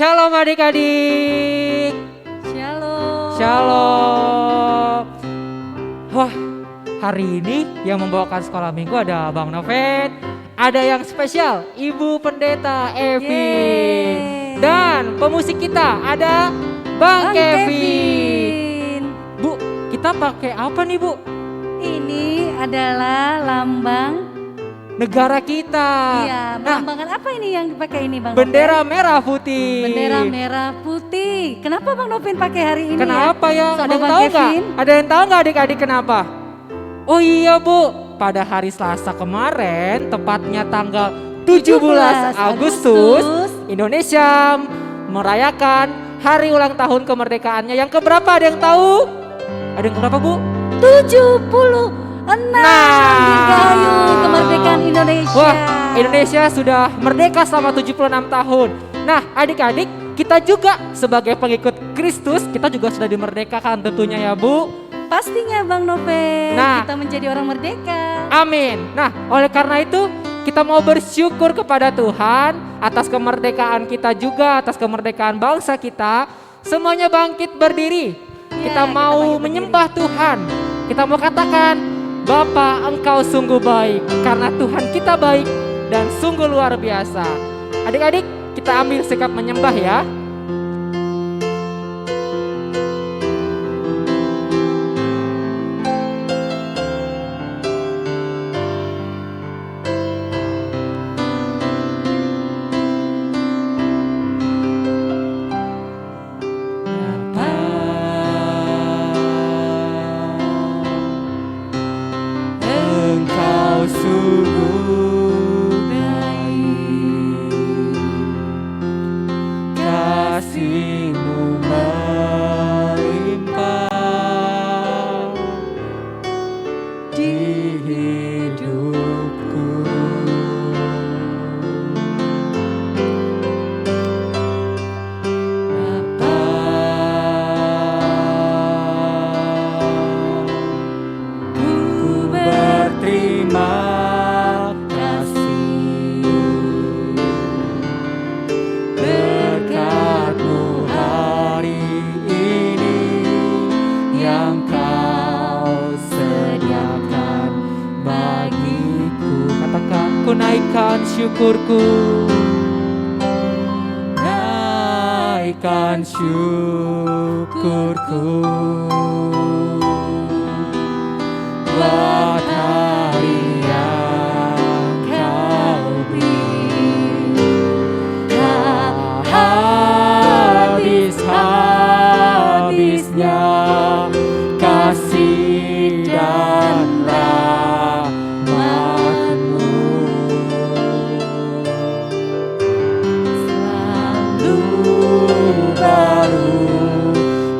Shalom adik-adik. Shalom. Shalom. Wah, hari ini yang membawakan sekolah minggu ada Bang Noven, ada yang spesial Ibu Pendeta Evi. Yeay. Dan pemusik kita ada Bang Kevin. Bu, kita pakai apa nih Bu? Ini adalah lambang. Negara kita. Iya, melambangkan apa ini yang dipakai ini Bang Bendera Noven? merah putih. Bendera merah putih. Kenapa Bang Noven pakai hari ini? Kenapa ya? Ada Sama yang Bang tahu nggak? Kevin? Ada yang tahu nggak adik-adik kenapa? Oh iya Bu, pada hari Selasa kemarin, tepatnya tanggal 17 Agustus, Indonesia merayakan hari ulang tahun kemerdekaannya yang keberapa? Ada yang tahu? Ada yang keberapa Bu? 76. Dirgahayu kemerdekaan Indonesia. Wah, Indonesia sudah merdeka selama 76 tahun. Nah, adik-adik, kita juga sebagai pengikut Kristus, kita juga sudah dimerdekakan tentunya ya Bu. Pastinya Bang Noven, Nah. kita menjadi orang merdeka. Amin. Nah, oleh karena itu kita mau bersyukur kepada Tuhan atas kemerdekaan kita juga, atas kemerdekaan bangsa kita. Semuanya bangkit berdiri. Kita mau bangkit menyembah Tuhan. Kita mau katakan, Bapa, Engkau sungguh baik karena Tuhan kita baik dan sungguh luar biasa. Adik-adik, kita ambil sikap menyembah ya. Engkau sungguh baik, kasih-Mu melimpah di hidupku. Ku berterima kasih berkat-Mu hari ini yang Kau sediakan bagiku. Katakan, ku naikkan syukurku, naikkan syukurku buat hari yang Kau beri. Tak habis-habisnya kasih dan rahmat-Mu, selalu baru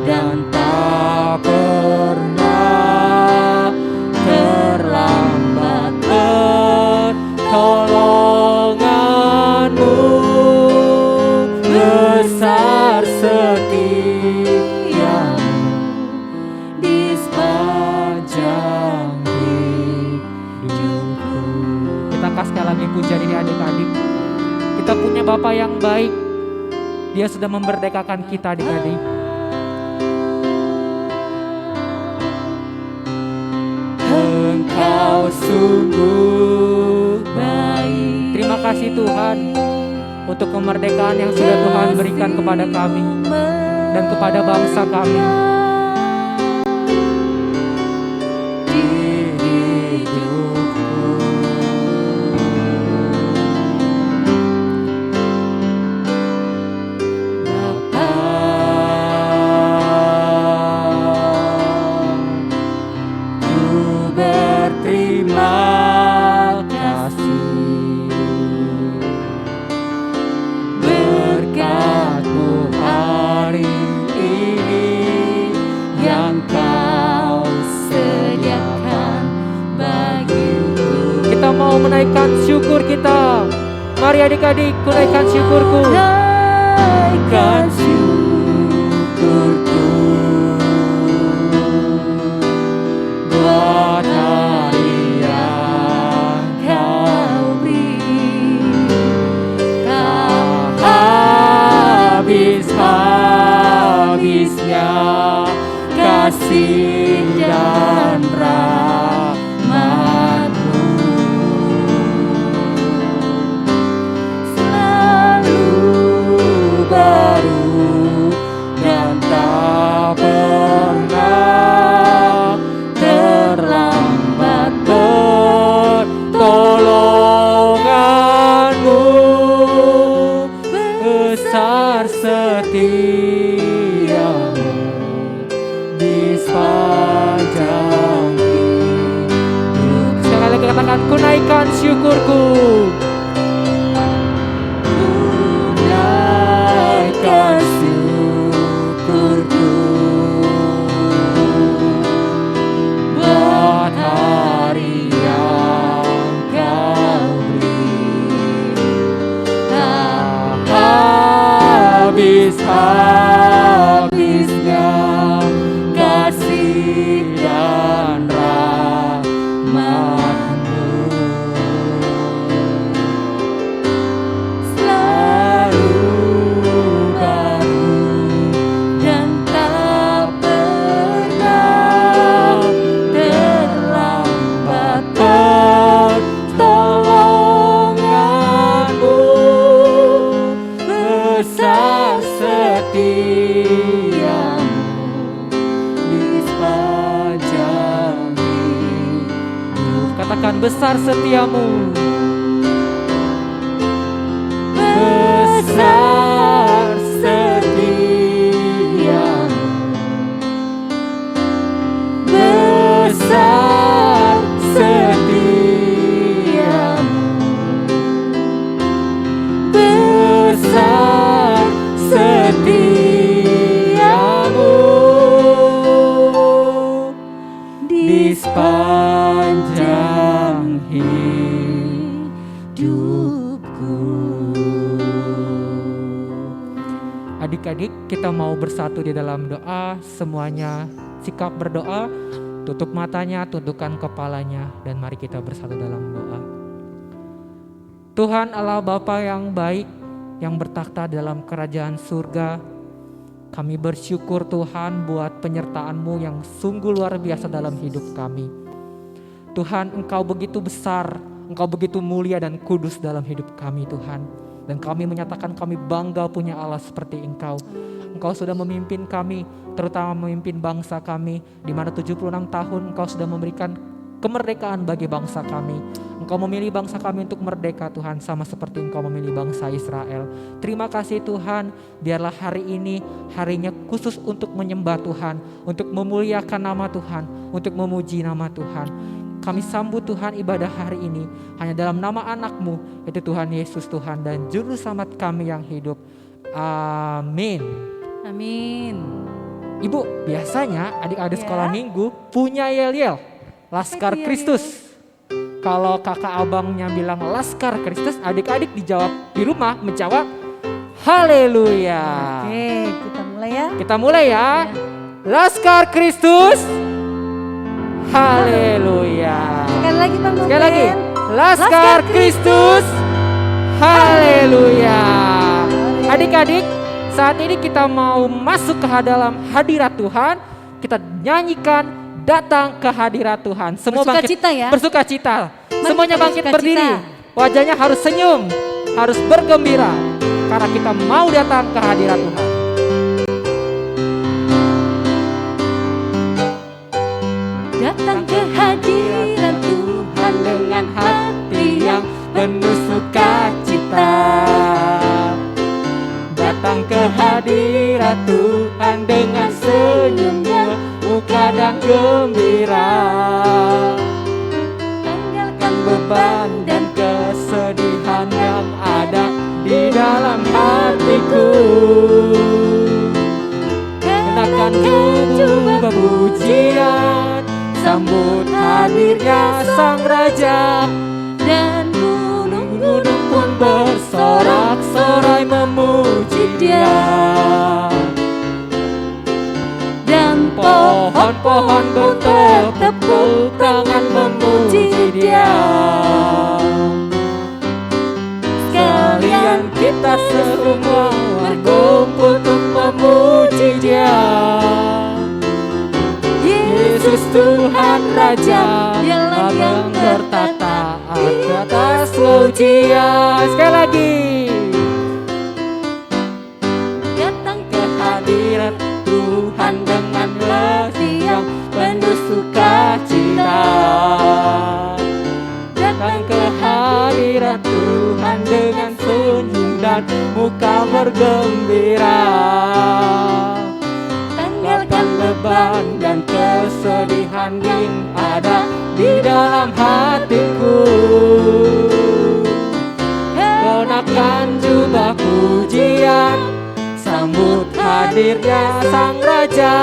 dan tak pernah terlambat. Pertolongan-Mu besar setia-Mu di sepanjang hidupku. Kita kasih lagi pujian ini adik-adik. Kita punya Bapa yang baik. Dia sudah memerdekakan kita adik-adik. Engkau sungguh baik. Terima kasih Tuhan untuk kemerdekaan yang sudah Tuhan berikan kepada kami dan kepada bangsa kami. Di hidupku. Bapa, ku berterima kasih berkat-Mu hari ini yang Kau sediakan bagiku. Kita mau menaikkan syukur kita. Mari adik-adik, ku naikkan syukurku. Naikkan syukurku buat hari yang Kau beri. Tak kasih dan rahmat-Mu selalu baru dan tak pernah terlambat. Pertolongan-Mu besar setia-Mu di sepanjang hidup. Sekali lagi katakan, ku naikkan syukurku. Ku naikkan syukurku buat hari yang Kau beri. Tak habis-habisnya kasih dan rahmat-Mu selalu baru dan tak pernah terlambat. Pertolongan-Mu besar setia-Mu di sepanjang hidup. Katakan, besar setia-Mu. Besar setia-Mu. Besar setia-Mu. Besar setia-Mu di sepanjang hidupku. Adik-adik, kita mau bersatu di dalam doa. Semuanya sikap berdoa, tutup matanya, tundukkan kepalanya, dan mari kita bersatu dalam doa. Tuhan Allah Bapa yang baik, yang bertakhta dalam kerajaan surga, kami bersyukur Tuhan buat penyertaan-Mu yang sungguh luar biasa dalam hidup kami. Tuhan, Engkau begitu besar, Engkau begitu mulia dan kudus dalam hidup kami Tuhan. Dan kami menyatakan kami bangga punya Allah seperti Engkau. Engkau sudah memimpin kami, terutama memimpin bangsa kami, di mana 76 tahun Engkau sudah memberikan kemerdekaan bagi bangsa kami. Engkau memilih bangsa kami untuk merdeka Tuhan, sama seperti Engkau memilih bangsa Israel. Terima kasih Tuhan, biarlah hari ini harinya khusus untuk menyembah Tuhan, untuk memuliakan nama Tuhan, untuk memuji nama Tuhan. Kami sambut Tuhan ibadah hari ini hanya dalam nama anak-Mu, yaitu Tuhan Yesus Tuhan dan Juru Selamat kami yang hidup. Amin. Amin. Ibu, biasanya adik-adik Ya. sekolah minggu punya yel-yel, Laskar itu Kristus. Kalau kakak abangnya bilang Laskar Kristus, adik-adik dijawab di rumah menjawab Haleluya. Oke, kita mulai ya. Kita mulai ya. Ya. Laskar Kristus, Haleluya. Sekali lagi Bang Noven. Sekali lagi, Laskar Kristus, Haleluya. Adik-adik, saat ini kita mau masuk ke dalam hadirat Tuhan. Kita nyanyikan datang ke hadirat Tuhan. Semua Bersukacita ya. Bersukacita. Mari Semuanya kita bangkit bersukacita. berdiri. Wajahnya harus senyum, harus bergembira karena kita mau datang ke hadirat Tuhan. Datang ke hadirat Tuhan dengan hati yang penuh sukacita. Datang ke hadirat Tuhan dengan senyumnya, muka dan gembira. tanggalkan Beban dan kesedihan yang ada di dalam hatiku. Kenakan jubah pujian, sambut hadirnya Sang Raja. dan gunung Gunung pun bersorak-sorai memuji Dia. dan Pohon-pohon bertepuk tangan memuji Dia. Sekalian kita semua berkumpul untuk memuji Dia. Tuhan Raja, dialah yang bertata atas pujian. Sekali lagi. Datang ke hadirat Tuhan dengan hati yang penuh sukacita. Datang ke hadirat Tuhan dengan senyum dan muka bergembira. Tanggalkan beban dan kesedihan yang ada di dalam hatiku. Kenakan jubah pujian, sambut hadirnya Sang Raja.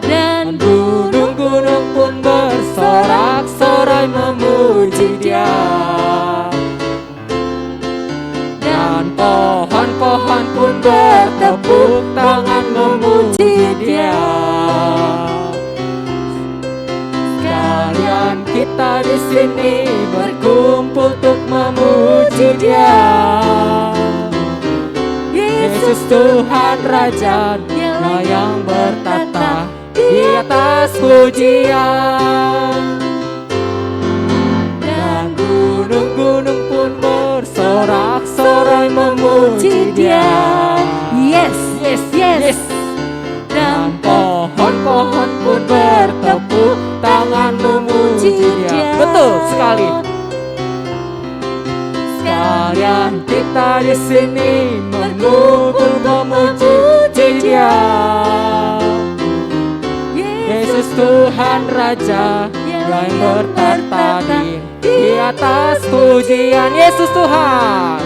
Dan gunung-gunung pun bersorak-sorai memuji Dia. Dan pohon-pohon pun bertepuk tangan memuji Dia. Sekalian kita di sini berkumpul untuk memuji Dia. Yesus Tuhan Raja, Dialah yang bertata di atas pujian. Dan gunung-gunung pun bersorak-sorai memuji Dia. Yes, yes, yes. Dan pohon-pohon pun bertepuk tangan memuji Dia. Betul sekali. Sekalian kita di sini mengumpul memuji Dia. Yesus Tuhan Raja, yang bertata di atas pujian. Yesus Tuhan,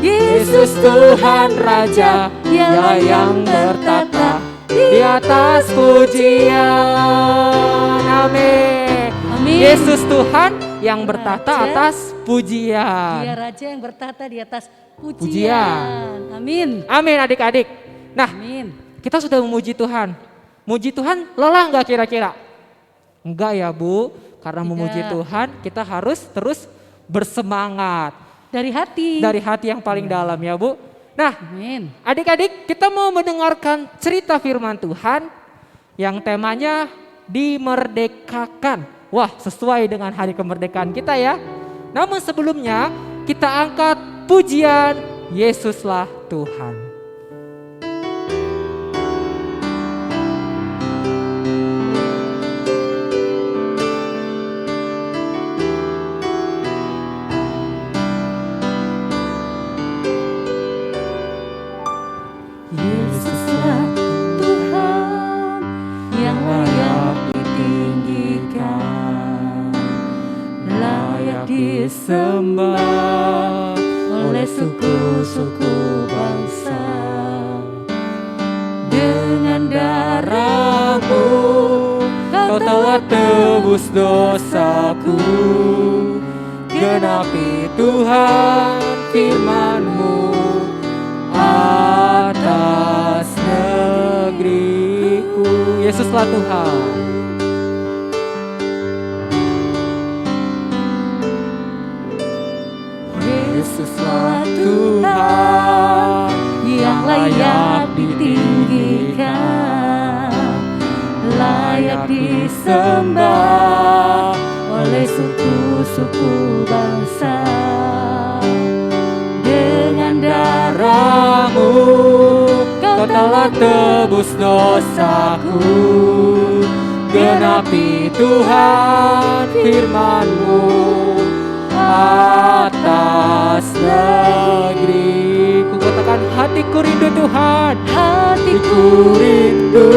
Yesus Tuhan Raja, Dia yang bertata di atas pujian. Amin. Amin. Yesus Tuhan yang bertata atas pujian. Dia Raja yang bertata di atas pujian. Pujian. Amin. Amin adik-adik. Nah, Amin. kita sudah memuji Tuhan. Muji Tuhan lelah nggak kira-kira? Enggak ya Bu, karena Tidak. memuji Tuhan kita harus terus bersemangat. Dari hati. Dari hati yang paling dalam ya Bu. Nah, Amin. adik-adik kita mau mendengarkan cerita firman Tuhan yang temanya dimerdekakan. Wah, sesuai dengan hari kemerdekaan kita ya. Namun sebelumnya kita angkat pujian Yesuslah Tuhan. Yesuslah Tuhan yang layak ditinggikan, layak Disembah oleh suku-suku bangsa. Dengan darah-Mu Kau telah tebus dosaku. Genapi Tuhan firman-Mu atas negeriku. Yesuslah Tuhan. Yesuslah Tuhan yang layak ditinggikan, layak disembah oleh suku-suku bangsa. Dengan darah-Mu Kau telah tebus dosaku. Genapi Tuhan firman-Mu atas negeriku. Katakan, hatiku rindu Tuhan, hatiku rindu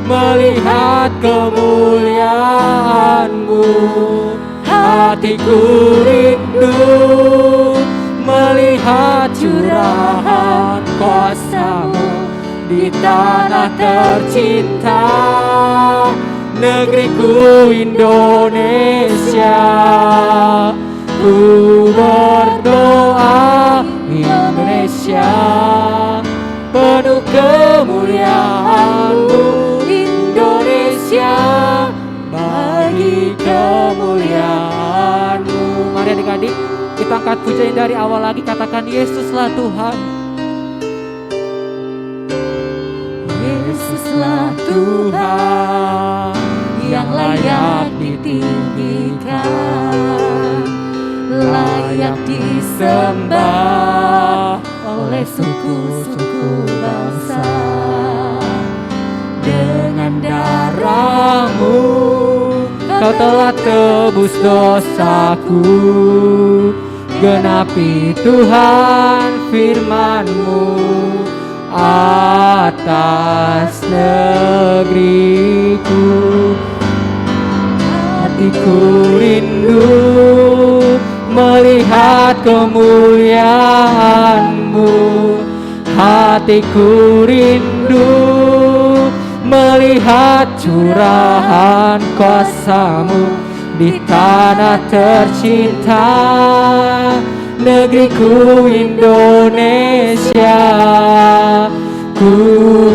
melihat kemuliaan-Mu. Hatiku rindu melihat curahan kuasa-Mu di tanah tercinta, negeriku Indonesia. Ku berdoa Indonesia penuh kemuliaan-Mu. Indonesia bagi kemuliaan-Mu. Mari adik-adik kita angkat pujian dari awal lagi, katakan Yesuslah Tuhan. Yesuslah Tuhan layak ditinggikan, layak disembah oleh suku-suku bangsa. Dengan darah-Mu Kau telah tebus dosaku. Genapi Tuhan firman-Mu atas negeriku. Hatiku rindu melihat kemuliaan-Mu. Hatiku rindu melihat curahan kuasa-Mu di tanah tercinta, negeriku Indonesia. Ku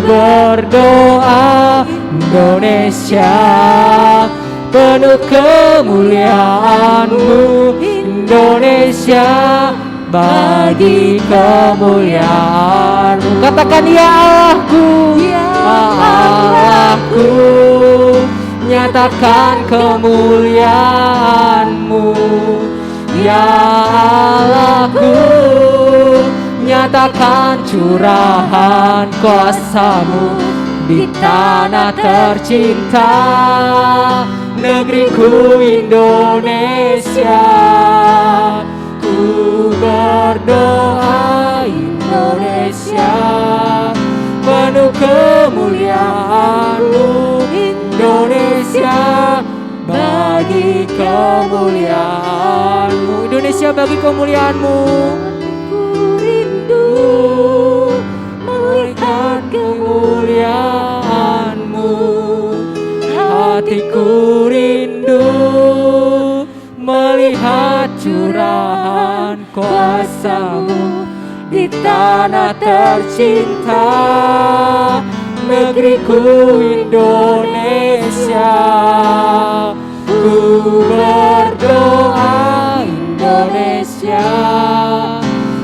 berdoa Indonesia, penuh kemuliaan-Mu. Indonesia, bagi kemuliaan-Mu. Katakan ya Allahku, ya Allahku, nyatakan kemuliaan-Mu. Ya Allahku, nyatakan curahan kuasa-Mu di tanah tercinta, negeriku Indonesia. Ku berdoa Indonesia, penuh kemuliaan-Mu. Indonesia, bagi kemuliaan-Mu. Indonesia, bagi kemuliaan-Mu. Ku rindu melihat kemuliaan-Mu. Hatiku rindu melihat curahan kuasa-Mu di tanah tercinta, negeriku Indonesia. Ku berdoa Indonesia,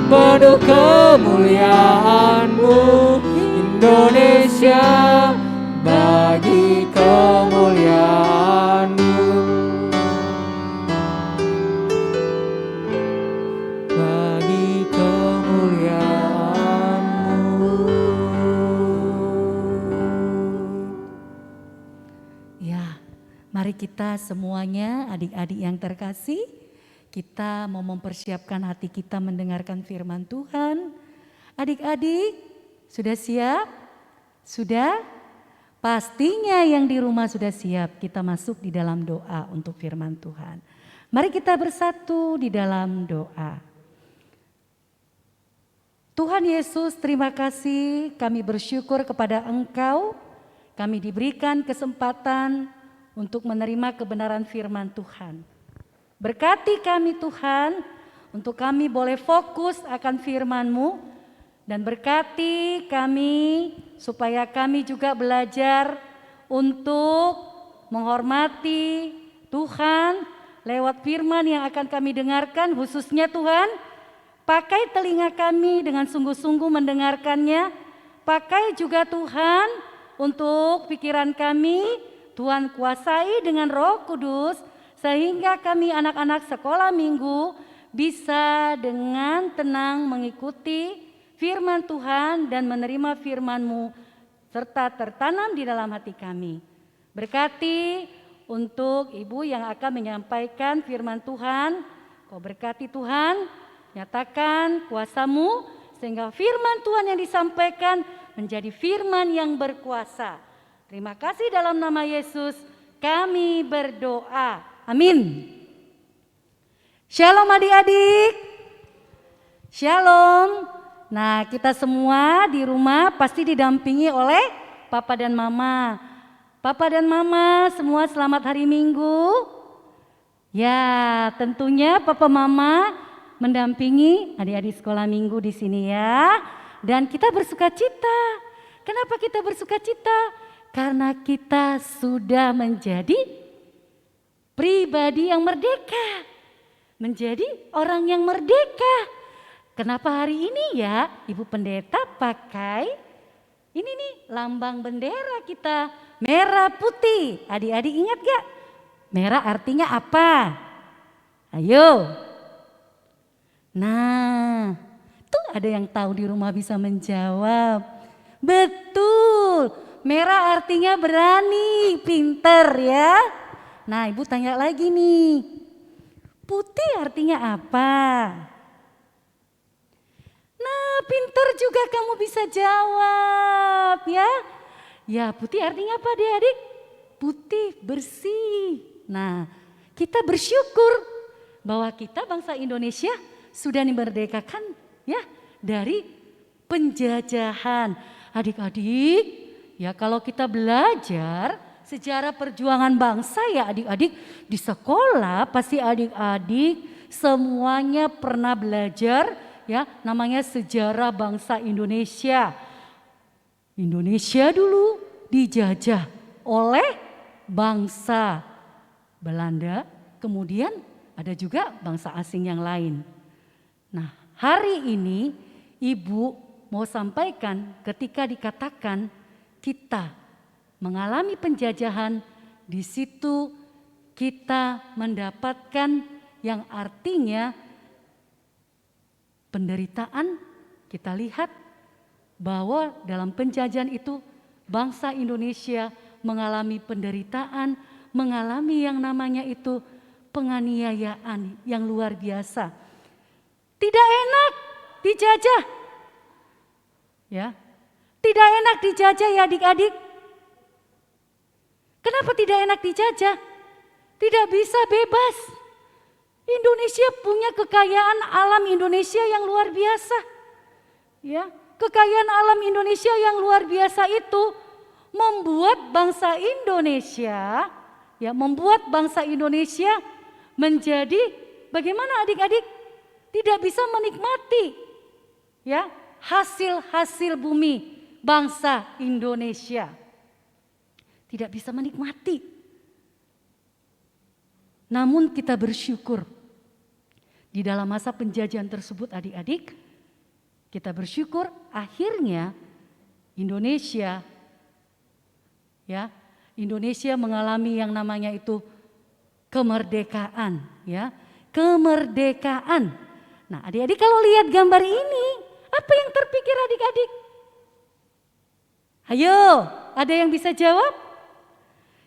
penuh kemuliaan-Mu. Indonesia, bagi kemuliaan-Mu. Bagi kemuliaan-Mu. Ya, mari kita semuanya adik-adik yang terkasih, kita mau mempersiapkan hati kita mendengarkan firman Tuhan. Adik-adik, sudah siap? Sudah? Pastinya yang di rumah sudah siap. Kita masuk di dalam doa untuk firman Tuhan. Mari kita bersatu di dalam doa. Tuhan Yesus, terima kasih, kami bersyukur kepada Engkau. Kami diberikan kesempatan untuk menerima kebenaran firman Tuhan. Berkati kami Tuhan, untuk kami boleh fokus akan firman-Mu. Dan berkati kami supaya kami juga belajar untuk menghormati Tuhan lewat firman yang akan kami dengarkan. Khususnya Tuhan, pakai telinga kami dengan sungguh-sungguh mendengarkannya. Pakai juga Tuhan untuk pikiran kami, Tuhan kuasai dengan Roh Kudus, sehingga kami anak-anak sekolah minggu bisa dengan tenang mengikuti firman Tuhan dan menerima firman-Mu serta tertanam di dalam hati kami. Berkati untuk ibu yang akan menyampaikan firman Tuhan. Kau berkati Tuhan, nyatakan kuasa-Mu sehingga firman Tuhan yang disampaikan menjadi firman yang berkuasa. Terima kasih dalam nama Yesus kami berdoa. Amin. Shalom adik-adik. Shalom. Nah, kita semua di rumah pasti didampingi oleh Papa dan Mama. Papa dan Mama semua selamat hari Minggu. Ya, tentunya Papa Mama mendampingi adik-adik sekolah minggu di sini ya. Dan kita bersukacita. Kenapa kita bersukacita? Karena kita sudah menjadi pribadi yang merdeka. Menjadi orang yang merdeka. Kenapa hari ini ya Ibu Pendeta pakai ini nih lambang bendera kita merah putih. Adik-adik ingat gak? Merah artinya apa? Ayo. Nah, tuh ada yang tahu di rumah bisa menjawab. Betul, merah artinya berani, pinter ya. Nah, ibu tanya lagi nih, putih artinya apa? Nah, pinter juga kamu bisa jawab ya. Ya, putih artinya apa adik-adik? Putih, bersih. Nah, kita bersyukur bahwa kita bangsa Indonesia sudah dimerdekakan ya dari penjajahan. Adik-adik, ya kalau kita belajar sejarah perjuangan bangsa ya adik-adik di sekolah pasti adik-adik semuanya pernah belajar ya namanya sejarah bangsa Indonesia. Indonesia dulu dijajah oleh bangsa Belanda, kemudian ada juga bangsa asing yang lain. Nah, hari ini Ibu mau sampaikan ketika dikatakan kita mengalami penjajahan, di situ kita mendapatkan yang artinya penderitaan. Kita lihat bahwa dalam penjajahan itu bangsa Indonesia mengalami penderitaan, mengalami yang namanya itu penganiayaan yang luar biasa. Tidak enak dijajah. Ya. Tidak enak dijajah ya adik-adik. Kenapa tidak enak dijajah? Tidak bisa bebas. Indonesia punya kekayaan alam Indonesia yang luar biasa. Ya, kekayaan alam Indonesia yang luar biasa itu membuat bangsa Indonesia menjadi bagaimana adik-adik? Tidak bisa menikmati ya hasil-hasil bumi bangsa Indonesia. Tidak bisa menikmati. Namun kita bersyukur di dalam masa penjajahan tersebut adik-adik, kita bersyukur akhirnya Indonesia mengalami yang namanya itu kemerdekaan ya, kemerdekaan. Nah, adik-adik kalau lihat gambar ini, apa yang terpikir adik-adik? Ayo, ada yang bisa jawab?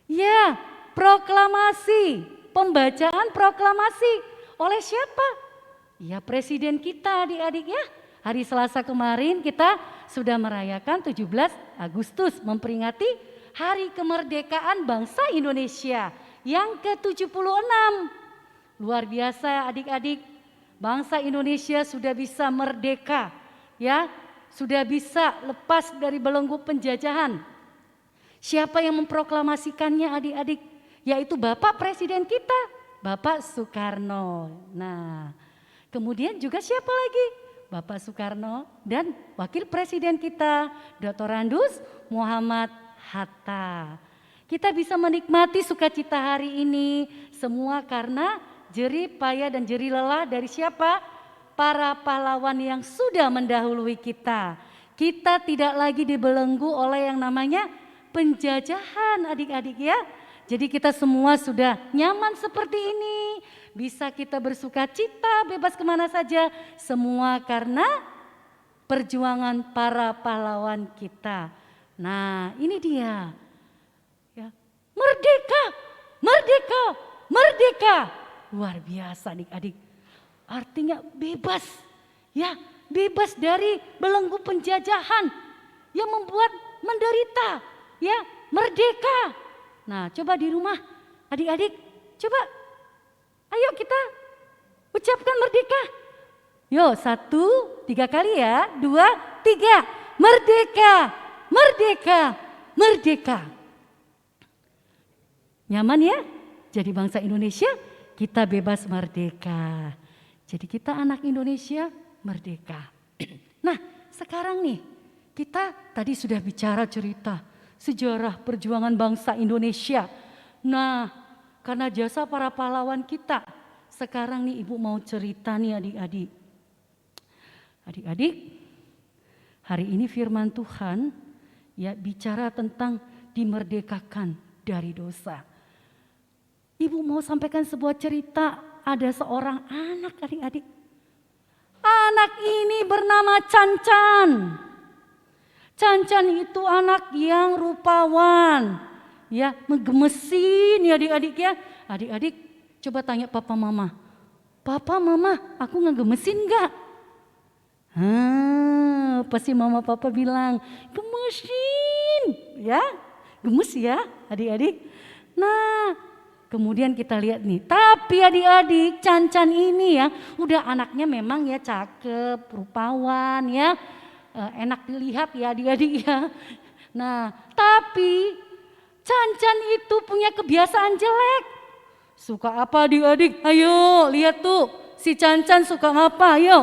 Ya, proklamasi, pembacaan proklamasi oleh siapa? Ya, presiden kita adik-adik ya. Hari Selasa kemarin kita sudah merayakan 17 Agustus memperingati Hari Kemerdekaan Bangsa Indonesia yang ke-76. Luar biasa adik-adik, bangsa Indonesia sudah bisa merdeka ya, sudah bisa lepas dari belenggu penjajahan. Siapa yang memproklamasikannya adik-adik? Yaitu Bapak Presiden kita, Bapak Soekarno. Nah, kemudian juga siapa lagi? Bapak Soekarno dan Wakil Presiden kita, Dr. Andes Muhammad Hatta. Kita bisa menikmati sukacita hari ini semua karena jerih payah dan jerih lelah dari siapa? Para pahlawan yang sudah mendahului kita. Kita tidak lagi dibelenggu oleh yang namanya penjajahan adik-adik ya. Jadi kita semua sudah nyaman seperti ini. Bisa kita bersuka cita, bebas kemana saja. Semua karena perjuangan para pahlawan kita. Nah ini dia. Ya. Merdeka, merdeka, merdeka. Luar biasa adik-adik. Artinya bebas. Ya, bebas dari belenggu penjajahan yang membuat menderita. Ya, merdeka. Nah coba di rumah adik-adik, coba ayo kita ucapkan merdeka. Yo 1, 3 kali ya, 2, 3. Merdeka, merdeka, merdeka. Nyaman ya? Jadi bangsa Indonesia kita bebas merdeka. Jadi kita anak Indonesia merdeka. Nah sekarang nih kita tadi sudah bicara cerita sejarah perjuangan bangsa Indonesia. Nah, karena jasa para pahlawan kita, sekarang nih Ibu mau cerita nih adik-adik. Adik-adik, hari ini firman Tuhan ya bicara tentang dimerdekakan dari dosa. Ibu mau sampaikan sebuah cerita, ada seorang anak adik-adik. Anak ini bernama Cancan. Cancan itu anak yang rupawan, ya, menggemesin ya adik-adik ya. Adik-adik coba tanya papa mama. Papa mama, aku ngegemesin enggak? Pasti mama papa bilang, gemesin, ya, gemes ya adik-adik. Nah, kemudian kita lihat nih, tapi adik-adik Cancan ini ya, udah anaknya memang ya cakep, rupawan ya, enak dilihat ya adik-adik ya. Nah, tapi Cancan itu punya kebiasaan jelek. Suka apa adik-adik? Ayo lihat tuh, si Cancan suka ngapa? Ayo.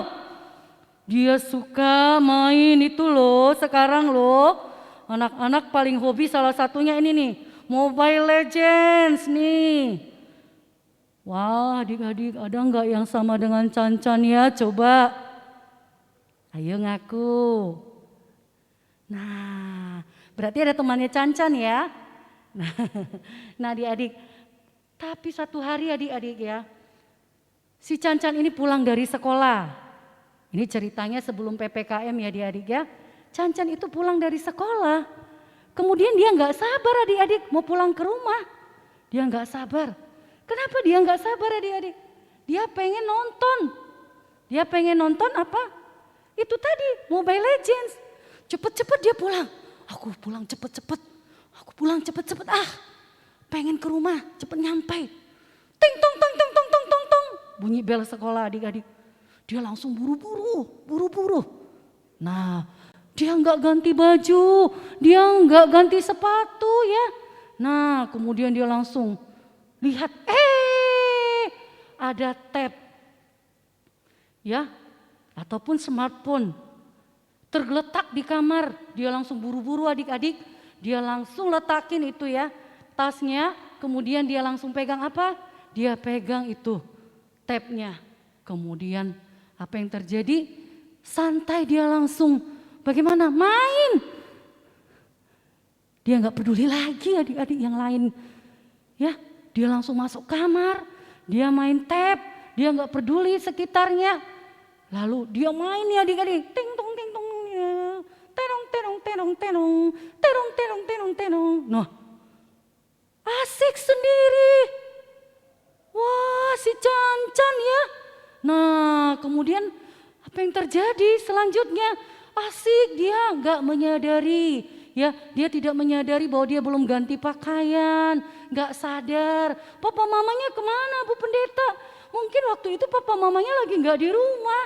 Dia suka main itu loh, sekarang loh. Anak-anak paling hobi salah satunya ini nih, Mobile Legends nih. Wah adik-adik, ada nggak yang sama dengan Cancan ya? Coba. Ayo ngaku. Nah, berarti ada temannya Cancan ya. Nah adik-adik, tapi satu hari adik-adik ya, si Cancan ini pulang dari sekolah. Ini ceritanya sebelum PPKM ya adik-adik ya. Cancan itu pulang dari sekolah. Kemudian dia nggak sabar adik-adik mau pulang ke rumah. Dia nggak sabar. Kenapa dia nggak sabar adik-adik? Dia pengen nonton. Dia pengen nonton apa? Itu tadi Mobile Legends. Cepet-cepet dia pulang. Aku pulang cepet-cepet. Aku pulang cepet-cepet. Pengen ke rumah, cepet nyampe. Ting tong tong tong tong tong tong tong. Bunyi bel sekolah adik-adik. Dia langsung buru-buru. Nah, dia nggak ganti baju, dia nggak ganti sepatu ya. Nah, kemudian dia langsung lihat, ada tab, ya, ataupun smartphone tergeletak di kamar. Dia langsung buru-buru adik-adik, dia langsung letakin itu ya, tasnya. Kemudian dia langsung pegang apa? Dia pegang itu tabnya. Kemudian apa yang terjadi? Santai dia langsung, bagaimana? Main. Dia nggak peduli lagi adik-adik yang lain. Ya, dia langsung masuk kamar, dia main tab, dia nggak peduli sekitarnya. Lalu dia main ya adik-adik, ting tong ting tong, terong terong terong terong, terong terong terong terong. Nah, asik sendiri. Wah, si Cancan ya. Nah, kemudian apa yang terjadi selanjutnya? Asik, dia nggak menyadari, ya, dia tidak menyadari bahwa dia belum ganti pakaian, nggak sadar. Papa mamanya kemana, Bu Pendeta? Mungkin waktu itu papa mamanya lagi nggak di rumah,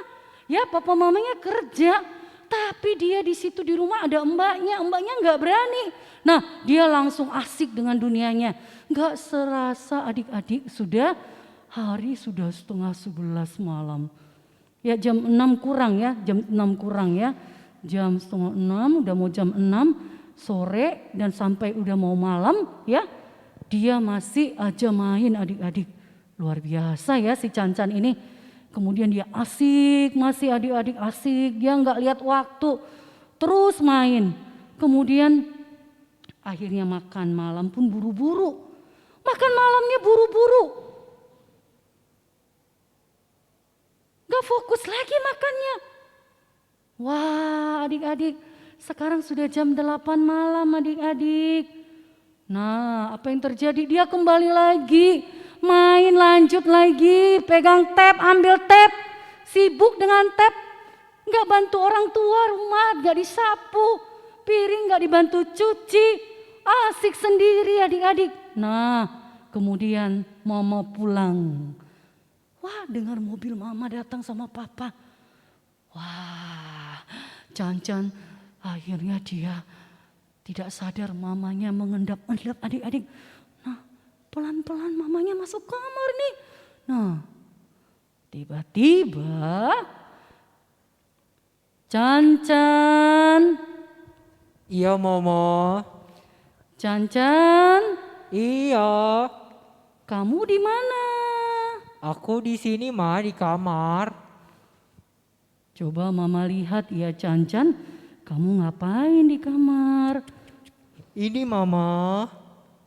ya, papa mamanya kerja. Tapi dia di situ di rumah ada mbaknya nggak berani. Nah, dia langsung asik dengan dunianya. Nggak serasa adik-adik hari sudah 10:30 malam. Ya jam 6 kurang ya, jam 6 kurang ya. Jam 5:30 udah mau jam 6 sore dan sampai udah mau malam ya. Dia masih aja main adik-adik. Luar biasa ya si Cancan ini. Kemudian dia asik, masih adik-adik asik. Dia nggak lihat waktu, terus main. Kemudian akhirnya makan malam pun buru-buru. Makan malamnya buru-buru. Gak fokus lagi makannya. Wah adik-adik, sekarang sudah jam 8 malam adik-adik. Nah apa yang terjadi? Dia kembali lagi, main lanjut lagi, pegang tab, ambil tab, sibuk dengan tab. Gak bantu orang tua rumah, gak disapu, piring gak dibantu cuci, asik sendiri adik-adik. Nah kemudian mama pulang. Wah, dengar mobil mama datang sama papa. Wah, Cancan akhirnya dia tidak sadar mamanya mengendap-endap adik-adik. Nah, pelan-pelan mamanya masuk kamar nih. Nah, tiba-tiba Cancan. Iya, Momo. Cancan. Iya. Kamu di mana? Aku di sini mah di kamar. Coba mama lihat ya Cancan, kamu ngapain di kamar? Ini Mama.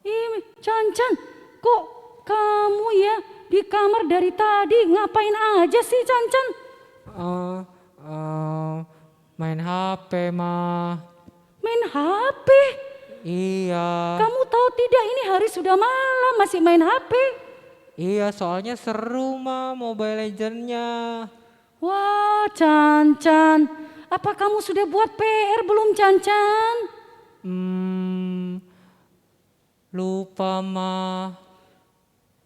Ih, Cancan, kok kamu ya di kamar dari tadi? Ngapain aja sih, Cancan? Eh, main HP, Ma. Main HP? Iya. Kamu tahu tidak ini hari sudah malam masih main HP? Iya, soalnya seru, Ma, Mobile Legends-nya. Wah, Cancan, apa kamu sudah buat PR belum, Cancan? Lupa, Ma.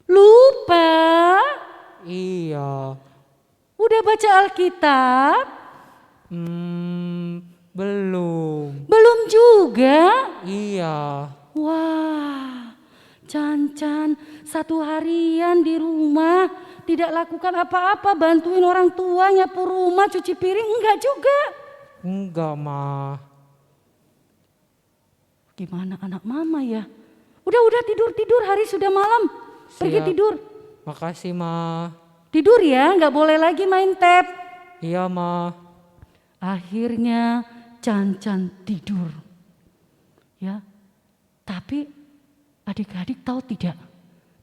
Lupa? Iya. Udah baca Alkitab? Belum. Belum juga? Iya. Wah, Cancan, satu harian di rumah tidak lakukan apa-apa, bantuin orang tua nyapu rumah, cuci piring, enggak juga. Enggak, Ma. Gimana anak mama ya? Udah tidur, hari sudah malam. Pergi Siap. tidur. Makasih, Ma. Tidur ya, nggak boleh lagi main tab. Iya, Ma. Akhirnya Cancan tidur. Ya, tapi adik-adik tahu tidak?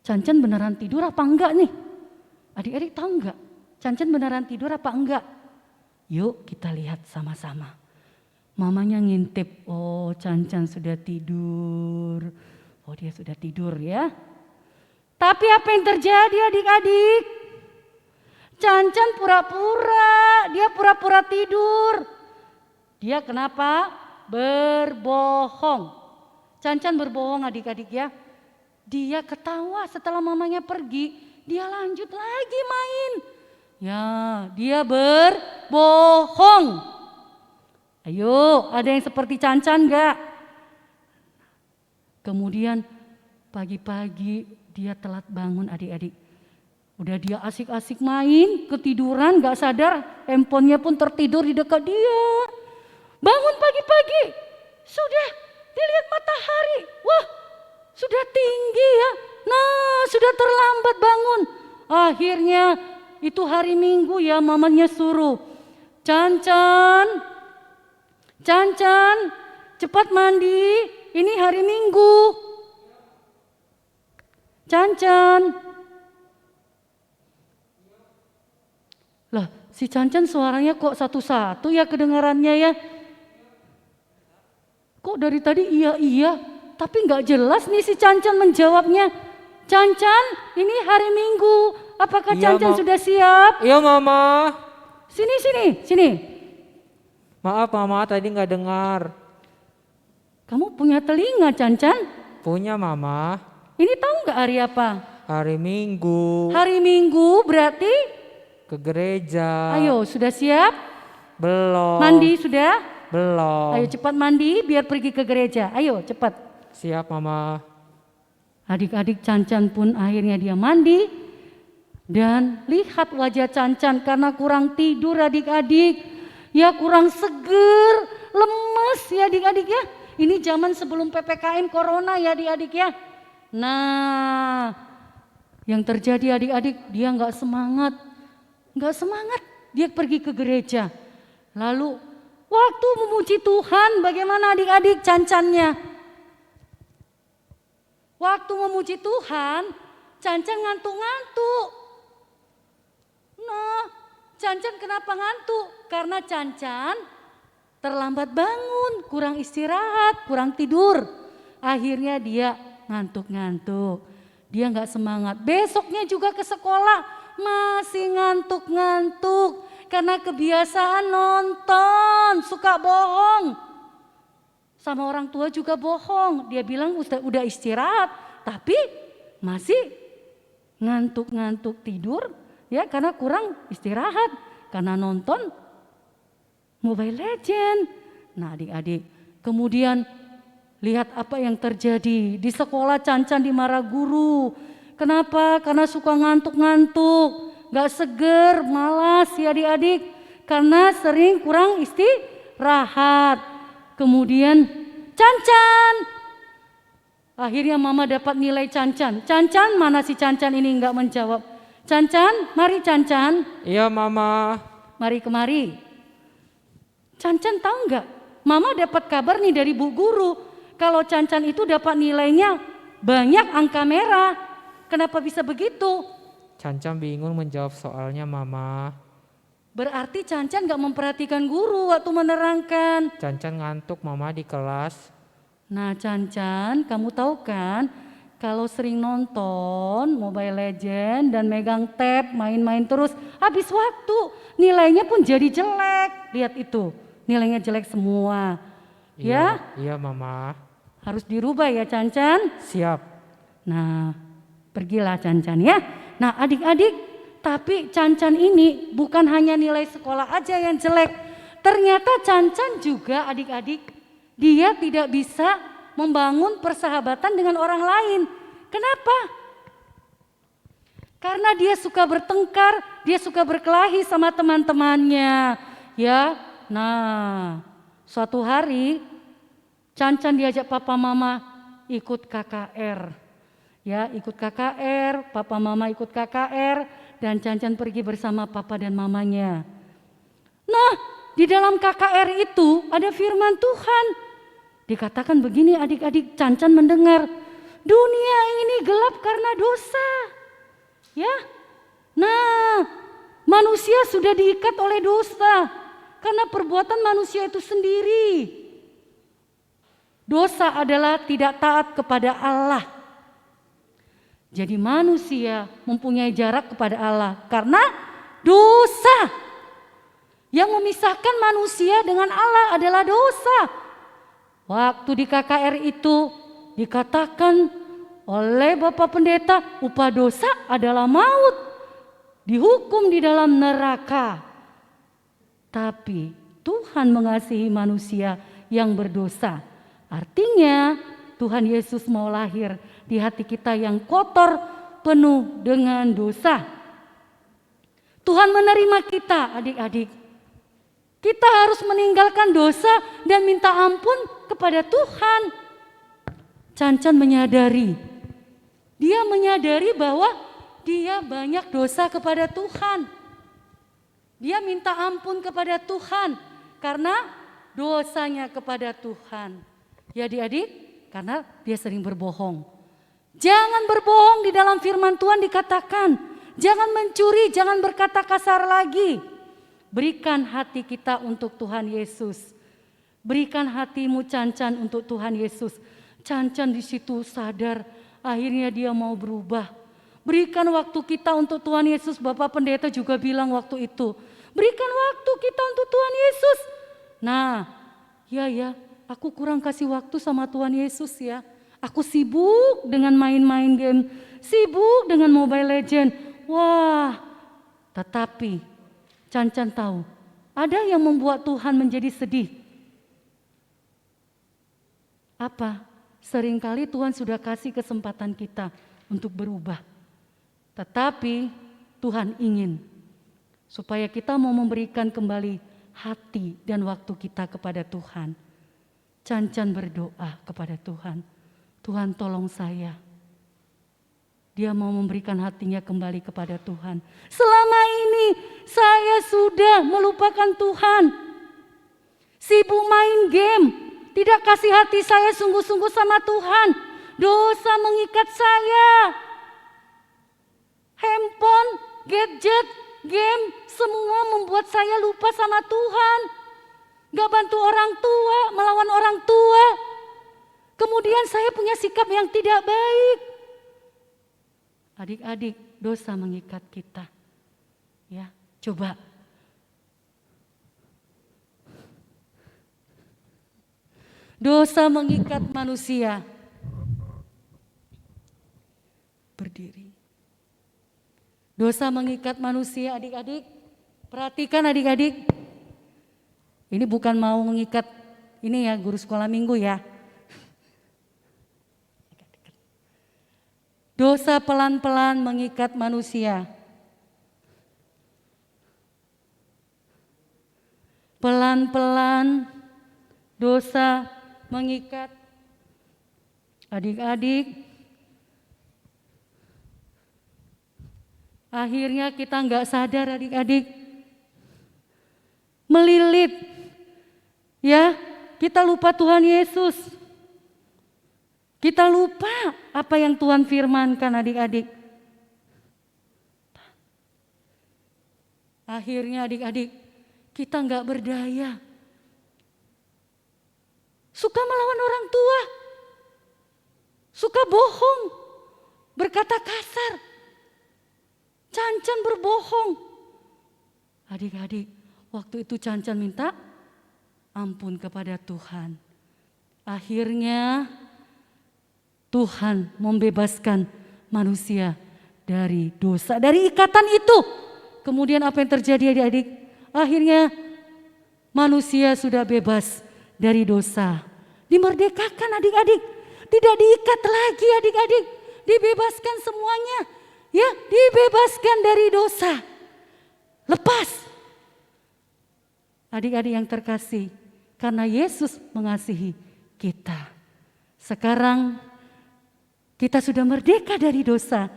Cancan beneran tidur apa enggak nih? Adik-adik tahu enggak? Cancan beneran tidur apa enggak? Yuk kita lihat sama-sama. Mamanya ngintip, oh Cancan sudah tidur. Oh dia sudah tidur ya. Tapi apa yang terjadi adik-adik? Cancan dia pura-pura tidur. Dia kenapa? Berbohong. Cancan berbohong adik-adik ya. Dia ketawa setelah mamanya pergi, dia lanjut lagi main. Ya, dia berbohong. Ayo, ada yang seperti Cancan enggak? Kemudian pagi-pagi dia telat bangun adik-adik. Udah dia asik-asik main, ketiduran gak sadar, handphonenya pun tertidur di dekat dia. Bangun pagi-pagi, sudah dilihat matahari. Wah, sudah tinggi ya. Nah, sudah terlambat bangun. Akhirnya itu hari Minggu ya, mamanya suruh. Cancan, cepat mandi. Ini hari Minggu. Cancan. Lah, si Cancan suaranya kok satu-satu ya kedengarannya ya. Kok dari tadi iya, tapi nggak jelas nih si Cancan menjawabnya. Cancan, ini hari Minggu. Apakah Iya, Cancan sudah siap? Iya, Mama. Sini. Maaf, Mama, tadi nggak dengar. Kamu punya telinga, Cancan? Punya, Mama. Ini tahu nggak hari apa? Hari Minggu. Hari Minggu berarti? Ke gereja. Ayo, sudah siap? Belum. Mandi sudah? Belum. Ayo cepat mandi biar pergi ke gereja. Ayo cepat. Siap, Mama. Adik-adik Cancan pun akhirnya dia mandi. Dan lihat wajah Cancan karena kurang tidur adik-adik. Ya kurang seger, lemes ya adik-adik ya. Ini zaman sebelum PPKM Corona ya adik-adik ya. Nah, yang terjadi adik-adik dia nggak semangat. Dia pergi ke gereja. Lalu waktu memuji Tuhan bagaimana adik-adik Cancannya? Waktu memuji Tuhan, Cancan ngantuk-ngantuk. Nah, Cancan kenapa ngantuk? Karena Cancan terlambat bangun, kurang istirahat, kurang tidur. Akhirnya dia ngantuk-ngantuk. Dia nggak semangat. Besoknya juga ke sekolah masih ngantuk-ngantuk. Karena kebiasaan nonton, suka bohong. Sama orang tua juga bohong. Dia bilang udah istirahat, tapi masih ngantuk-ngantuk tidur. Ya karena kurang istirahat, karena nonton Mobile Legends. Nah adik-adik, kemudian lihat apa yang terjadi. Di sekolah Cancan dimarah guru. Kenapa? Karena suka ngantuk-ngantuk. Gak seger, malas ya adik-adik. Karena sering kurang istirahat. Kemudian Cancan. Akhirnya mama dapat nilai Cancan. Cancan, mana si Cancan ini gak menjawab. Cancan, mari Cancan. Iya, Mama. Mari kemari. Cancan tahu nggak? Mama dapat kabar nih dari Bu Guru. kalau Cancan itu dapat nilainya banyak angka merah. Kenapa bisa begitu? Cancan bingung menjawab soalnya Mama. Berarti Cancan gak memperhatikan guru waktu menerangkan. Cancan ngantuk Mama di kelas. Nah Cancan, kamu tahu kan kalau sering nonton Mobile Legend dan megang tab, main-main terus, habis waktu nilainya pun jadi jelek. Lihat itu, nilainya jelek semua. Ya? Iya Mama. Harus dirubah ya Cancan. Siap. Nah, pergilah Cancan ya. Nah adik-adik, tapi Cancan ini bukan hanya nilai sekolah aja yang jelek. Ternyata Cancan juga adik-adik, dia tidak bisa membangun persahabatan dengan orang lain. Kenapa? Karena dia suka bertengkar, dia suka berkelahi sama teman-temannya. Ya, nah suatu hari Cancan diajak papa mama ikut KKR. Ya, ikut KKR, papa mama ikut KKR, dan Cancan pergi bersama papa dan mamanya. Nah, di dalam KKR itu ada firman Tuhan. Dikatakan begini adik-adik, Cancan mendengar, dunia ini gelap karena dosa. Ya, nah manusia sudah diikat oleh dosa karena perbuatan manusia itu sendiri. Dosa adalah tidak taat kepada Allah. Jadi manusia mempunyai jarak kepada Allah karena dosa. Yang memisahkan manusia dengan Allah adalah dosa. Waktu di KKR itu dikatakan oleh Bapak Pendeta, upah dosa adalah maut, dihukum di dalam neraka. Tapi Tuhan mengasihi manusia yang berdosa. Artinya Tuhan Yesus mau lahir di hati kita yang kotor, penuh dengan dosa. Tuhan menerima kita adik-adik. Kita harus meninggalkan dosa dan minta ampun kepada Tuhan. Cancan menyadari. Dia menyadari bahwa dia banyak dosa kepada Tuhan. Dia minta ampun kepada Tuhan karena dosanya kepada Tuhan. Ya adik-adik, karena dia sering berbohong. Jangan berbohong, di dalam firman Tuhan dikatakan. Jangan mencuri, jangan berkata kasar lagi. Berikan hati kita untuk Tuhan Yesus. Berikan hatimu Cancan untuk Tuhan Yesus. Cancan di situ sadar, akhirnya dia mau berubah. Berikan waktu kita untuk Tuhan Yesus. Bapak Pendeta juga bilang waktu itu, berikan waktu kita untuk Tuhan Yesus. Nah, ya, aku kurang kasih waktu sama Tuhan Yesus ya. Aku sibuk dengan main-main game, sibuk dengan Mobile Legend. Wah, tetapi Cancan tahu, ada yang membuat Tuhan menjadi sedih. Apa? Seringkali Tuhan sudah kasih kesempatan kita untuk berubah. Tetapi Tuhan ingin supaya kita mau memberikan kembali hati dan waktu kita kepada Tuhan. Cancan berdoa kepada Tuhan. Tuhan tolong saya. Dia mau memberikan hatinya kembali kepada Tuhan. Selama ini saya sudah melupakan Tuhan. Sibuk main game. Tidak kasih hati saya sungguh-sungguh sama Tuhan. Dosa mengikat saya. Handphone, gadget, game, semua membuat saya lupa sama Tuhan. Gak bantu orang tua, melawan orang tua. Kemudian saya punya sikap yang tidak baik. Adik-adik, dosa mengikat kita. Ya, coba. Dosa mengikat manusia. Berdiri. Dosa mengikat manusia, adik-adik. Perhatikan adik-adik. Ini bukan mau mengikat, ini ya guru sekolah minggu ya. Dosa pelan-pelan mengikat manusia. Pelan-pelan dosa mengikat adik-adik. Akhirnya kita nggak sadar adik-adik. Melilit. Ya, kita lupa Tuhan Yesus. Kita lupa apa yang Tuhan firmankan adik-adik. Akhirnya adik-adik, kita nggak berdaya. Suka melawan orang tua. Suka bohong. Berkata kasar. Cancan berbohong. Adik-adik, waktu itu Cancan minta ampun kepada Tuhan. Akhirnya Tuhan membebaskan manusia dari dosa, dari ikatan itu. Kemudian apa yang terjadi adik-adik? Akhirnya manusia sudah bebas dari dosa. Dimerdekakan adik-adik. Tidak diikat lagi adik-adik. Dibebaskan semuanya. Ya, dibebaskan dari dosa. Lepas. Adik-adik yang terkasih, karena Yesus mengasihi kita. Sekarang kita sudah merdeka dari dosa.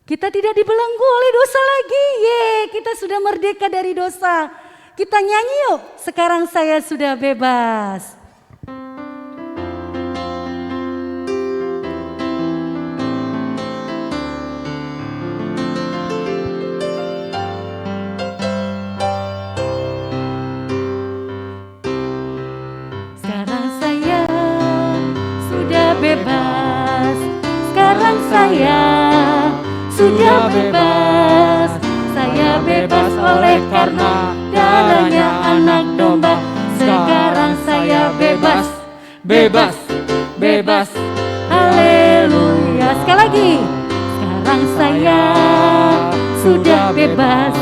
Kita tidak dibelenggu oleh dosa lagi. Kita sudah merdeka dari dosa. Kita nyanyi yuk. Sekarang saya sudah bebas. Sekarang saya sudah bebas. Sekarang saya sudah bebas. Saya bebas oleh karena darahnya anak domba. Sekarang saya bebas. Bebas, bebas. Haleluya. Sekali lagi. Sekarang saya sudah bebas.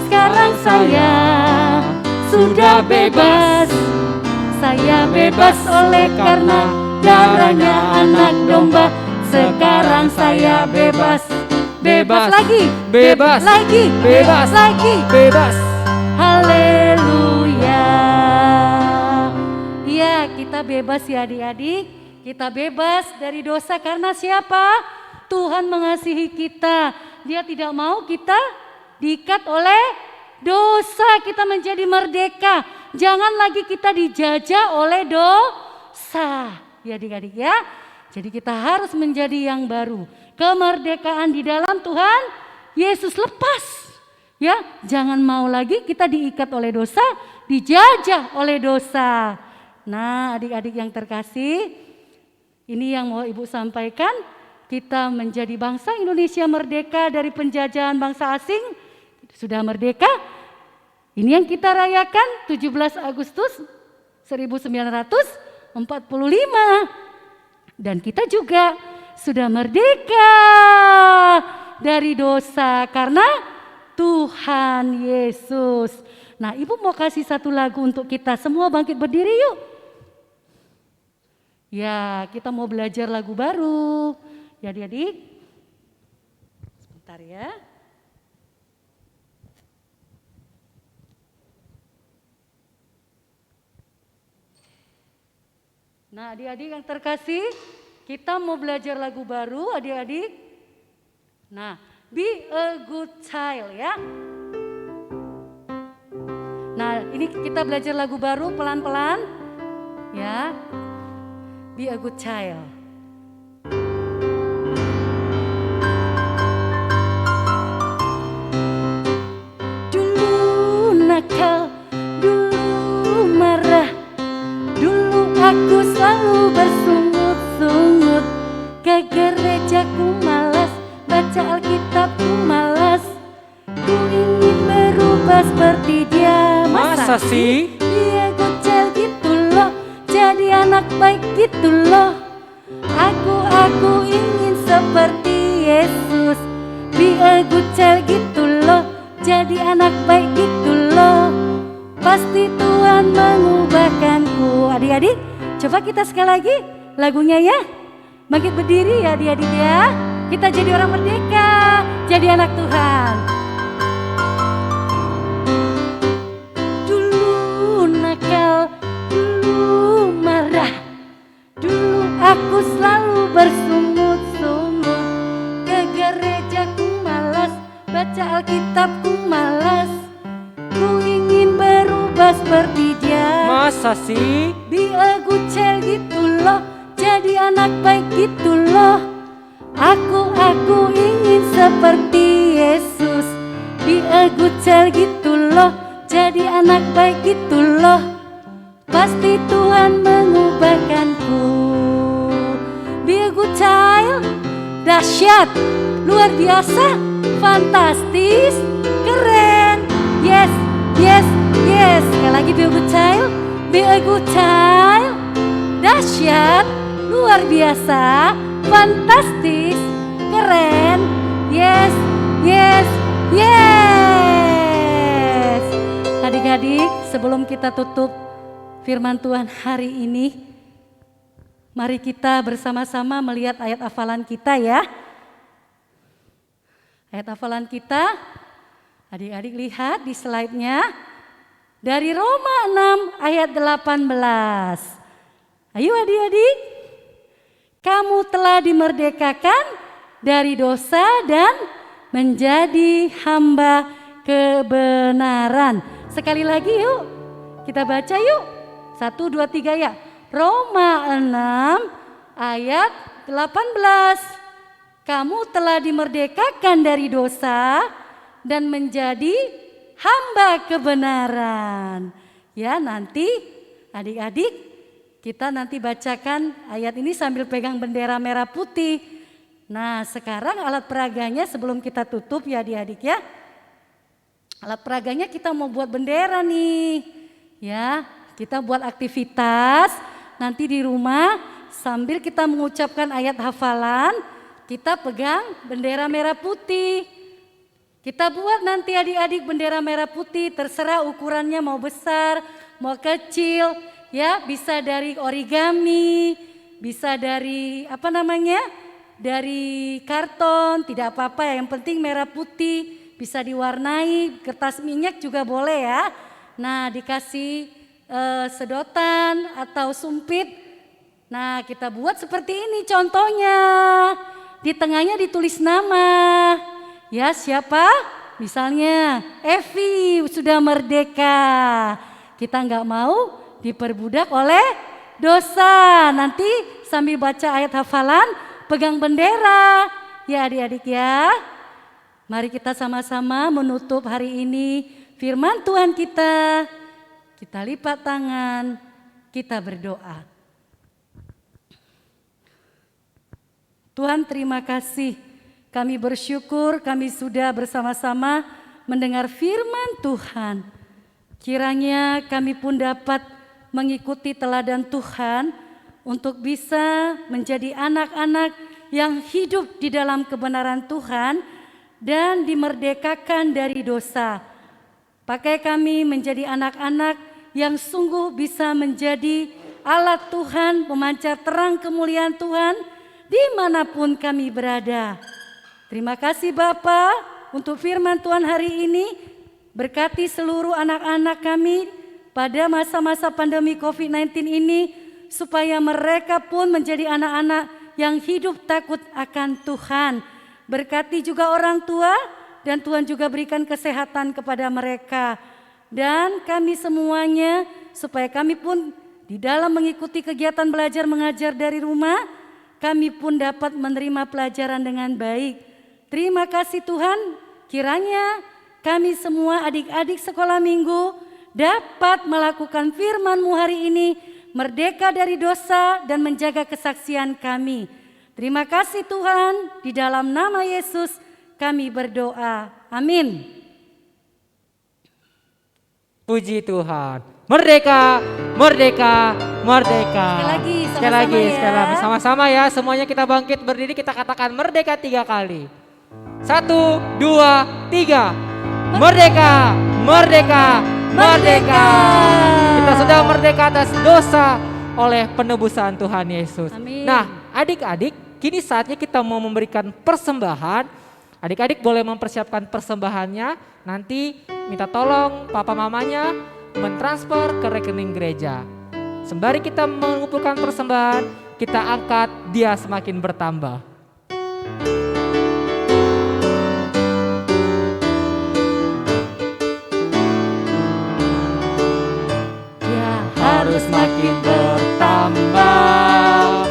Sekarang saya sudah bebas. Saya bebas oleh karena darahnya anak domba. Sekarang saya bebas. Bebas lagi. Bebas. Lagi. Bebas. Lagi. Bebas. Haleluya. Ya, kita bebas ya adik-adik. Kita bebas dari dosa karena siapa? Tuhan mengasihi kita. Dia tidak mau kita diikat oleh dosa. Kita menjadi merdeka. Jangan lagi kita dijajah oleh dosa. Ya adik-adik ya. Jadi kita harus menjadi yang baru. Kemerdekaan di dalam Tuhan Yesus lepas. Ya, jangan mau lagi kita diikat oleh dosa, dijajah oleh dosa. Nah, adik-adik yang terkasih, ini yang mau Ibu sampaikan. Kita menjadi bangsa Indonesia merdeka dari penjajahan bangsa asing. Sudah merdeka. Ini yang kita rayakan 17 Agustus 1945. Dan kita juga sudah merdeka dari dosa karena Tuhan Yesus. Nah, Ibu mau kasih satu lagu untuk kita semua, bangkit berdiri yuk. Ya, kita mau belajar lagu baru. Ya adik-adik. Sebentar ya. Nah, adik-adik yang terkasih, kita mau belajar lagu baru adik-adik. Nah, Be a Good Child ya. Nah, ini kita belajar lagu baru pelan-pelan ya. Be a Good Child. Dulu nakal, dulu marah, dulu aku selalu bersungut-sungut. Ke gerejaku malas, baca Alkitabku malas. Ku ingin berubah seperti dia. Masa sih? Dia gocel gitu loh, jadi anak baik gitu loh. Aku ingin seperti Yesus. Be a good child gitu loh, jadi anak baik gitu loh. Pasti Tuhan mengubahkanku. Adik-adik, coba kita sekali lagi lagunya ya. Bangkit berdiri ya adik-adik ya. Kita jadi orang merdeka, jadi anak Tuhan. Dulu nakal, dulu marah, dulu aku selalu bersungut-sungut. Ke gerejaku malas, baca Alkitabku malas. Ku ingin berubah seperti dia. Masa sih? Be a good child gitu loh, jadi anak baik gitu loh. Aku ingin seperti Yesus, be a good child gitu loh, jadi anak baik gitu loh. Pasti Tuhan mengubahkanku. Be a good child, dahsyat, luar biasa, fantastis, keren. Yes, yes, yes. Sekali lagi be a good child, be a good child, dahsyat, luar biasa, fantastis, keren. Yes, yes, yes. Adik-adik, sebelum kita tutup firman Tuhan hari ini, mari kita bersama-sama melihat ayat hafalan kita ya. Ayat hafalan kita, adik-adik lihat di slide-nya. Dari Roma 6 ayat 18. Ayo adik-adik. Kamu telah dimerdekakan dari dosa dan menjadi hamba kebenaran. Sekali lagi yuk, kita baca yuk. 1, 2, 3 ya. Roma 6 ayat 18. Kamu telah dimerdekakan dari dosa dan menjadi hamba kebenaran. Ya, nanti adik-adik kita nanti bacakan ayat ini sambil pegang bendera merah putih. Nah, sekarang alat peraganya sebelum kita tutup ya adik-adik ya. Alat peraganya kita mau buat bendera nih. Ya, kita buat aktivitas nanti di rumah sambil kita mengucapkan ayat hafalan, kita pegang bendera merah putih. Kita buat nanti adik-adik bendera merah putih, terserah ukurannya mau besar, mau kecil, ya bisa dari origami, bisa dari dari karton, tidak apa-apa ya, yang penting merah putih, bisa diwarnai, kertas minyak juga boleh ya. Nah dikasih sedotan atau sumpit. Nah kita buat seperti ini contohnya. Di tengahnya ditulis nama. Ya siapa? Misalnya Evi sudah merdeka. Kita nggak mau diperbudak oleh dosa. Nanti sambil baca ayat hafalan pegang bendera. Ya adik-adik ya. Mari kita sama-sama menutup hari ini firman Tuhan kita. Kita lipat tangan, kita berdoa. Tuhan terima kasih, kami bersyukur kami sudah bersama-sama mendengar firman Tuhan. Kiranya kami pun dapat mengikuti teladan Tuhan untuk bisa menjadi anak-anak yang hidup di dalam kebenaran Tuhan dan dimerdekakan dari dosa. Pakai kami menjadi anak-anak yang sungguh bisa menjadi alat Tuhan, memancar terang kemuliaan Tuhan dimanapun kami berada. Terima kasih Bapa untuk firman Tuhan hari ini. Berkati seluruh anak-anak kami pada masa-masa pandemi COVID-19 ini, supaya mereka pun menjadi anak-anak yang hidup takut akan Tuhan. Berkati juga orang tua, dan Tuhan juga berikan kesehatan kepada mereka. Dan kami semuanya, supaya kami pun di dalam mengikuti kegiatan belajar mengajar dari rumah, kami pun dapat menerima pelajaran dengan baik. Terima kasih Tuhan, kiranya kami semua adik-adik sekolah minggu dapat melakukan firman-Mu hari ini, merdeka dari dosa dan menjaga kesaksian kami. Terima kasih Tuhan, di dalam nama Yesus kami berdoa. Amin. Puji Tuhan. Merdeka, merdeka, merdeka. Sekali lagi, sama-sama ya. Semuanya kita bangkit berdiri, kita katakan merdeka 3 kali. 1, 2, 3. Merdeka, merdeka, merdeka. Kita sudah merdeka atas dosa oleh penebusan Tuhan Yesus. Amin. Nah, adik-adik, kini saatnya kita mau memberikan persembahan. Adik-adik boleh mempersiapkan persembahannya. Nanti minta tolong papa mamanya mentransfer ke rekening gereja. Sembari kita mengumpulkan persembahan, kita angkat dia semakin bertambah. Dia harus makin bertambah,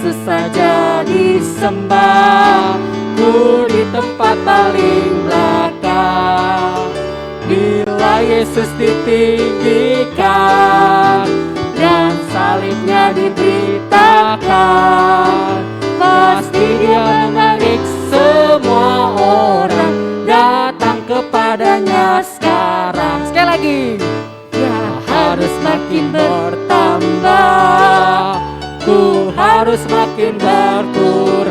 Yesus saja disembah, ku di tempat paling belakang. Bila Yesus ditinggikan dan salibnya diberitakan, pasti Dia menarik semua orang datang kepadanya sekarang. Sekali lagi, Dia harus makin bertambah, ku harus makin berkurang.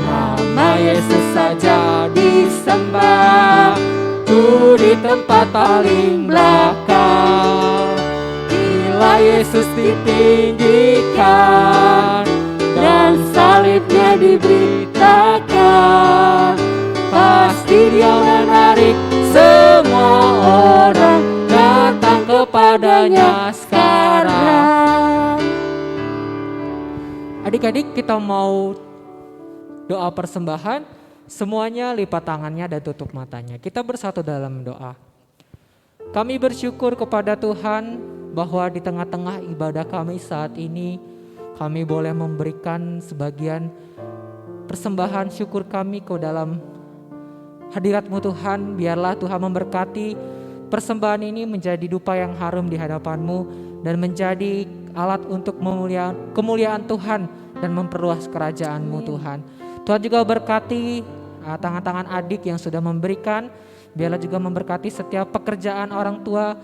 Nama Yesus saja disembah, ku di tempat paling belakang. Bila Yesus ditinggikan dan salibnya diberitakan, pasti Dia menarik semua orang datang kepadanya sekarang. Adik-adik, kita mau doa persembahan. Semuanya lipat tangannya dan tutup matanya. Kita bersatu dalam doa. Kami bersyukur kepada Tuhan bahwa di tengah-tengah ibadah kami saat ini, kami boleh memberikan sebagian persembahan syukur kami ke dalam hadirat-Mu Tuhan. Biarlah Tuhan memberkati persembahan ini menjadi dupa yang harum di hadapan-Mu dan menjadi alat untuk kemuliaan Tuhan dan memperluas kerajaan-Mu Tuhan. Tuhan juga berkati tangan-tangan adik yang sudah memberikan. Biarlah juga memberkati setiap pekerjaan orang tua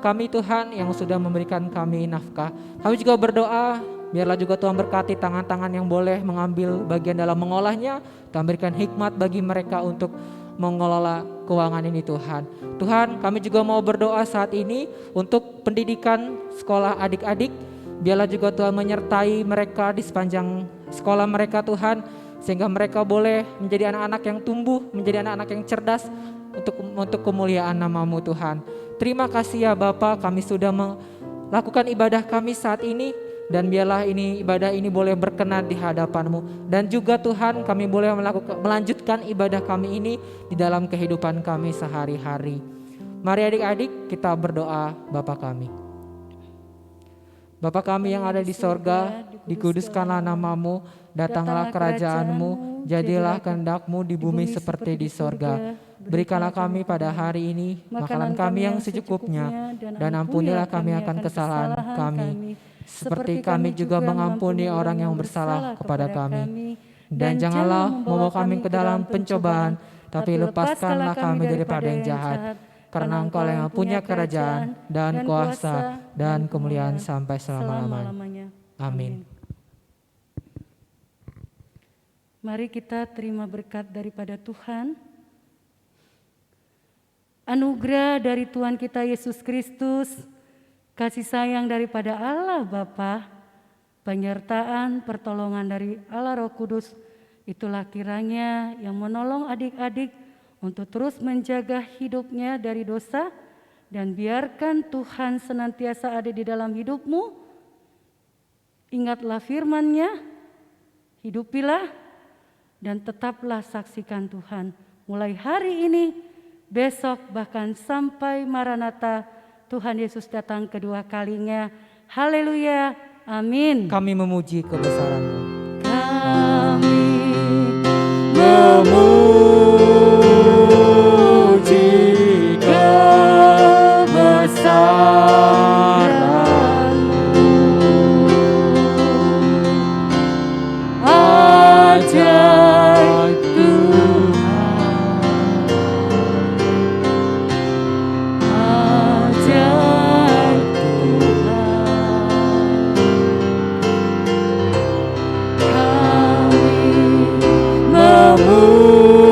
kami Tuhan yang sudah memberikan kami nafkah. Kami juga berdoa, biarlah juga Tuhan berkati tangan-tangan yang boleh mengambil bagian dalam mengolahnya. Tuhan berikan hikmat bagi mereka untuk mengelola keuangan ini Tuhan. Tuhan, kami juga mau berdoa saat ini untuk pendidikan sekolah adik-adik. Biarlah juga Tuhan menyertai mereka di sepanjang sekolah mereka Tuhan, sehingga mereka boleh menjadi anak-anak yang tumbuh, menjadi anak-anak yang cerdas untuk kemuliaan nama-Mu Tuhan. Terima kasih ya Bapa, kami sudah melakukan ibadah kami saat ini, dan biarlah ibadah ini boleh berkenan di hadapan-Mu. Dan juga Tuhan, kami boleh melanjutkan ibadah kami ini di dalam kehidupan kami sehari-hari. Mari adik-adik kita berdoa. Bapa kami, Bapa kami yang ada di sorga, dikuduskanlah nama-Mu, datanglah kerajaan-Mu, jadilah kehendak-Mu di bumi seperti di sorga. Berikanlah kami pada hari ini makanan kami yang secukupnya, dan ampunilah kami akan kesalahan kami, seperti kami juga mengampuni orang yang bersalah kepada kami. Dan janganlah membawa kami ke dalam pencobaan, tapi lepaskanlah kami daripada yang jahat. Karena Engkau yang punya kerajaan dan kuasa dan kemuliaan sampai selama-lamanya. Amin. Mari kita terima berkat daripada Tuhan. Anugerah dari Tuhan kita Yesus Kristus, kasih sayang daripada Allah Bapa, penyertaan pertolongan dari Allah Roh Kudus, itulah kiranya yang menolong adik-adik untuk terus menjaga hidupnya dari dosa, dan biarkan Tuhan senantiasa ada di dalam hidupmu. Ingatlah firman-Nya, hidupilah dan tetaplah saksikan Tuhan. Mulai hari ini, besok, bahkan sampai Maranatha, Tuhan Yesus datang kedua kalinya. Haleluya, amin. Kami memuji kebesaran-Mu. Kami memuji kebesaran-Mu, ajaib Tuhan, ajaib Tuhan. Kami memuji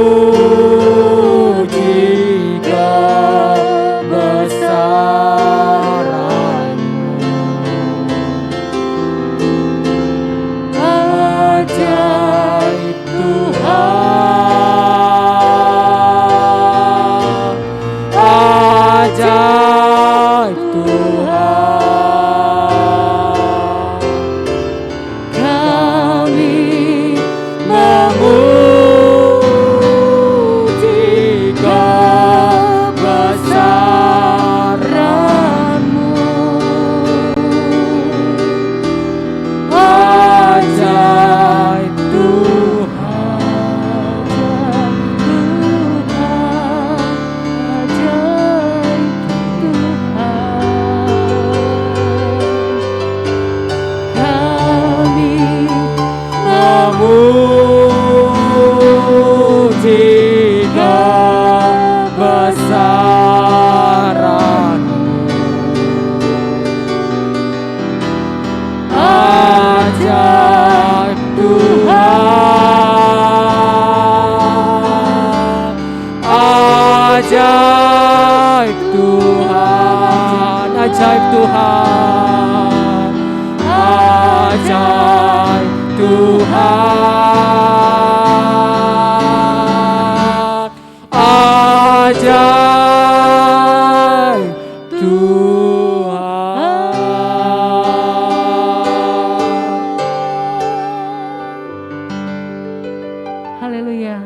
Ajaib Tuhan, ajaib Tuhan, ajaib Tuhan, ajaib Tuhan. Haleluya.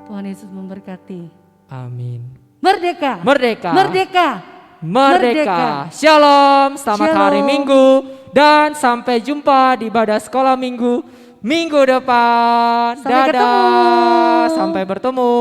Tuhan Yesus memberkati. Amin. Merdeka. Merdeka. Merdeka. Merdeka. Shalom, selamat hari Minggu dan sampai jumpa di ibadah sekolah minggu depan. Sampai Dadah. ketemu. Sampai bertemu.